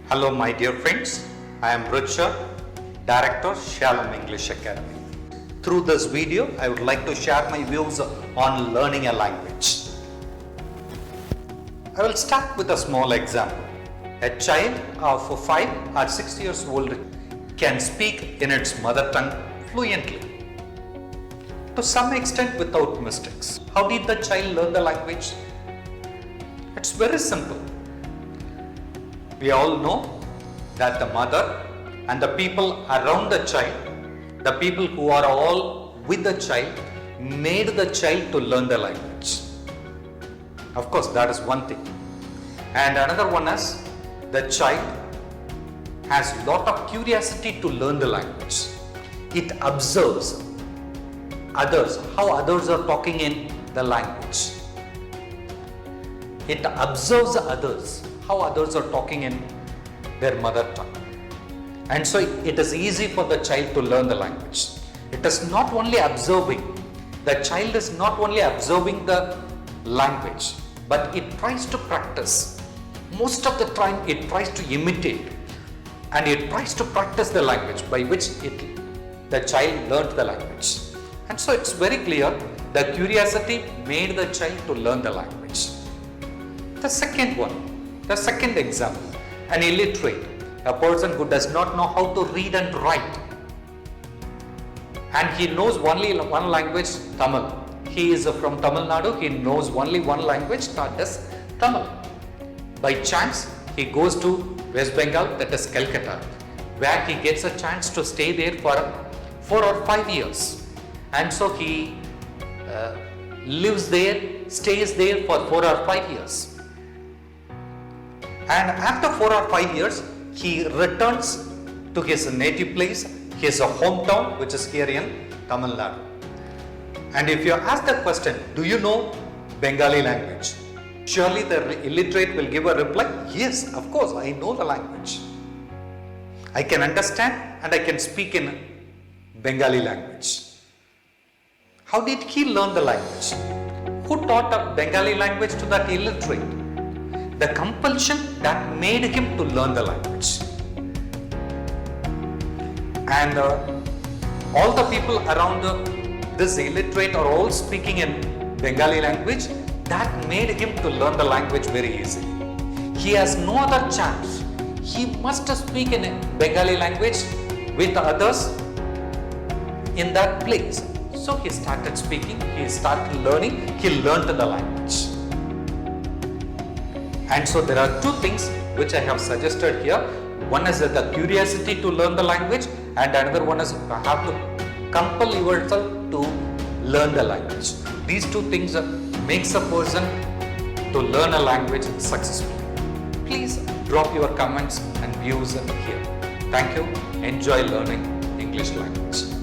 Hello my dear friends, I am Richard, Director Shalom English Academy. Through this video, I would like to share my views on learning a language. I will start with a small example. A child of 5 or 6 years old can speak in its mother tongue fluently, to some extent without mistakes. How did the child learn the language? It's very simple. We all know that the mother and the people around the child, the people who are all with the child, made the child to learn the language. Of course, that is one thing. And another one is the child has lot of curiosity to learn the language. It observes others, how others are talking in the language. It observes others, how others are talking in their mother tongue. And so it is easy for the child to learn the language. It is not only observing, the child is not only observing the language, but it tries to practice. Most of the time it tries to imitate and it tries to practice the language by which the child learned the language. And so it's very clear, the curiosity made the child to learn the language. The second example, an illiterate, a person who does not know how to read and write, and he knows only one language, Tamil. He is from Tamil Nadu, he knows only one language, that is Tamil. By chance, he goes to West Bengal, that is Calcutta, where he gets a chance to stay there for 4 or 5 years. And so he lives there, stays there for 4 or 5 years. And after 4 or 5 years, he returns to his native place, his hometown, which is here in Tamil Nadu. And if you ask the question, do you know Bengali language? Surely the illiterate will give a reply, yes, of course, I know the language. I can understand and I can speak in Bengali language. How did he learn the language? Who taught a Bengali language to that illiterate? The compulsion that made him to learn the language. And all the people around this illiterate are all speaking in Bengali language. That made him to learn the language very easily. He has no other chance. He must speak in Bengali language with others in that place. So he started speaking, he started learning, he learned the language. And so there are two things which I have suggested here. One is the curiosity to learn the language, and another one is you have to compel yourself to learn the language. These two things makes a person to learn a language successfully. Please drop your comments and views here. Thank you. Enjoy learning English language.